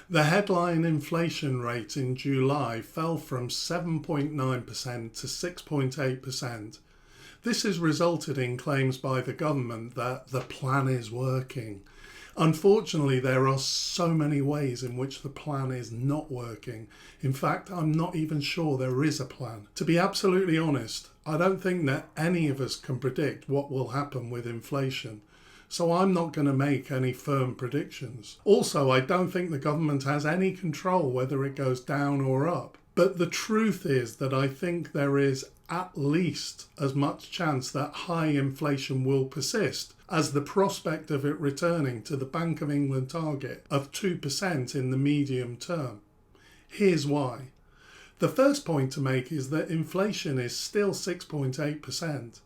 The headline inflation rate in July fell from 7.9% to 6.8%. This has resulted in claims by the government that the plan is working. Unfortunately, there are so many ways in which the plan is not working. In fact, I'm not even sure there is a plan. To be absolutely honest, I don't think that any of us can predict what will happen with inflation. So I'm not going to make any firm predictions. Also, I don't think the government has any control whether it goes down or up. But the truth is that I think there is at least as much chance that high inflation will persist as the prospect of it returning to the Bank of England target of 2% in the medium term. Here's why. The first point to make is that inflation is still 6.8%.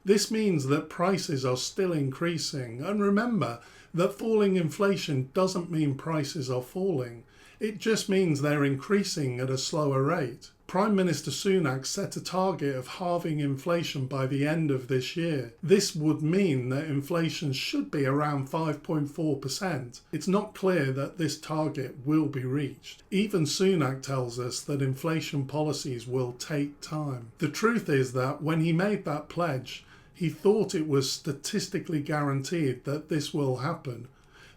This means that prices are still increasing, and remember that falling inflation doesn't mean prices are falling. It just means they're increasing at a slower rate. Prime Minister Sunak set a target of halving inflation by the end of this year. This would mean that inflation should be around 5.4%. It's not clear that this target will be reached. Even Sunak tells us that inflation policies will take time. The truth is that when he made that pledge, he thought it was statistically guaranteed that this will happen.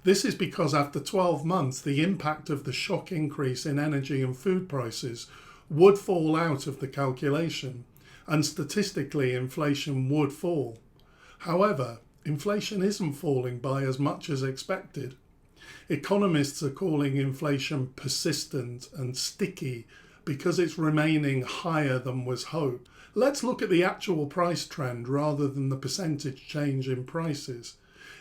This is because after 12 months, the impact of the shock increase in energy and food prices would fall out of the calculation, and statistically inflation would fall. However, inflation isn't falling by as much as expected. Economists are calling inflation persistent and sticky because it's remaining higher than was hoped. Let's look at the actual price trend rather than the percentage change in prices.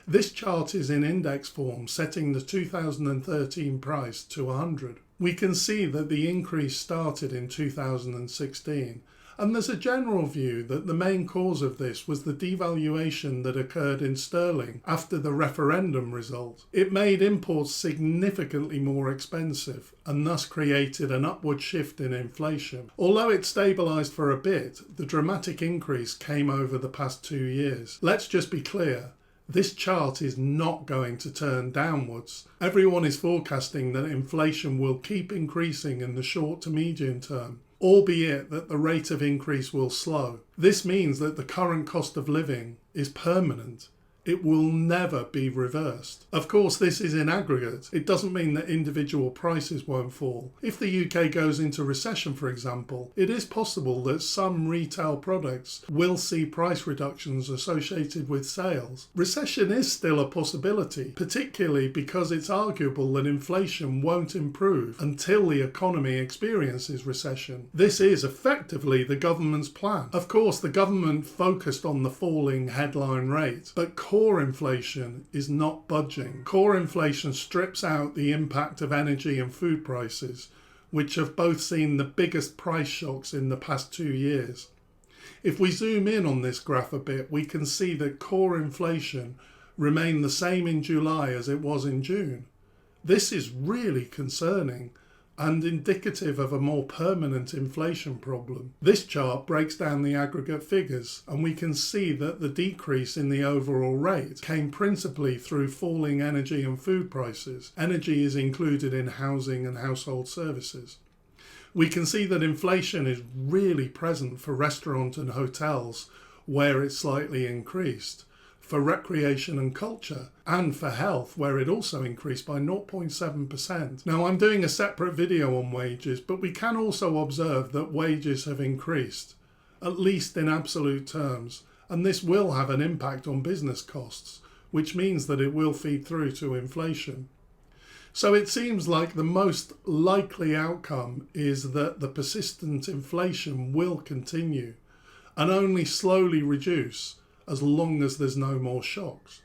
This chart is in index form, setting the 2013 price to 100. We can see that the increase started in 2016, and there's a general view that the main cause of this was the devaluation that occurred in sterling after the referendum result. It made imports significantly more expensive and thus created an upward shift in inflation. Although it stabilised for a bit, the dramatic increase came over the past 2 years. Let's just be clear. This chart is not going to turn downwards. Everyone is forecasting that inflation will keep increasing in the short to medium term, albeit that the rate of increase will slow. This means that the current cost of living is permanent. It will never be reversed. Of course, this is in aggregate. It doesn't mean that individual prices won't fall. If the UK goes into recession, for example, it is possible that some retail products will see price reductions associated with sales. Recession is still a possibility, particularly because it's arguable that inflation won't improve until the economy experiences recession. This is effectively the government's plan. Of course, the government focused on the falling headline rate, but core inflation is not budging. Core inflation strips out the impact of energy and food prices, which have both seen the biggest price shocks in the past 2 years. If we zoom in on this graph a bit, we can see that core inflation remained the same in July as it was in June. This is really concerning and indicative of a more permanent inflation problem. This chart breaks down the aggregate figures, and we can see that the decrease in the overall rate came principally through falling energy and food prices. Energy is included in housing and household services. We can see that inflation is really present for restaurant and hotels, where it slightly increased, for recreation and culture, and for health, where it also increased by 0.7%. Now, I'm doing a separate video on wages, but we can also observe that wages have increased, at least in absolute terms, and this will have an impact on business costs, which means that it will feed through to inflation. So it seems like the most likely outcome is that the persistent inflation will continue and only slowly reduce as long as there's no more shocks.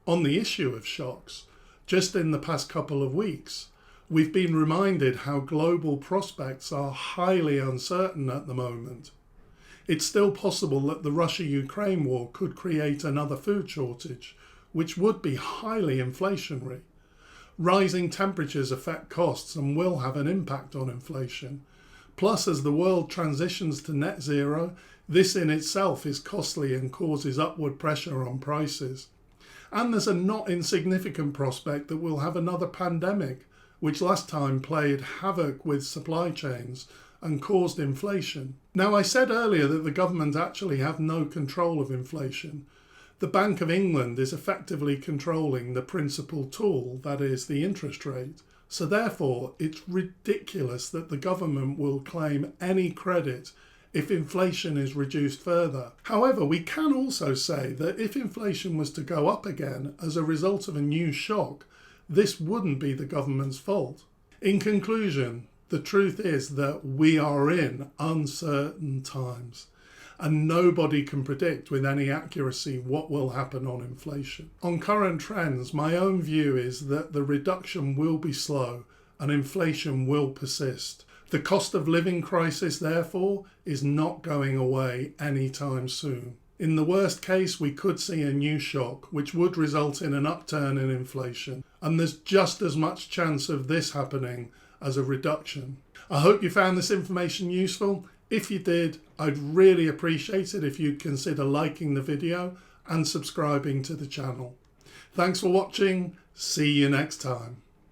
On the issue of shocks, just in the past couple of weeks, we've been reminded how global prospects are highly uncertain at the moment. It's still possible that the Russia-Ukraine war could create another food shortage, which would be highly inflationary. Rising temperatures affect costs and will have an impact on inflation. Plus, as the world transitions to net zero, this in itself is costly and causes upward pressure on prices. And there's a not insignificant prospect that we'll have another pandemic, which last time played havoc with supply chains and caused inflation. Now, I said earlier that the government actually have no control of inflation. The Bank of England is effectively controlling the principal tool, that is, the interest rate. So therefore, it's ridiculous that the government will claim any credit if inflation is reduced further. However, we can also say that if inflation was to go up again as a result of a new shock, this wouldn't be the government's fault. In conclusion, the truth is that we are in uncertain times, and nobody can predict with any accuracy what will happen on inflation. On current trends, my own view is that the reduction will be slow and inflation will persist. The cost of living crisis, therefore, is not going away anytime soon. In the worst case, we could see a new shock, which would result in an upturn in inflation, and there's just as much chance of this happening as a reduction. I hope you found this information useful. If you did, I'd really appreciate it if you'd consider liking the video and subscribing to the channel. Thanks for watching. See you next time.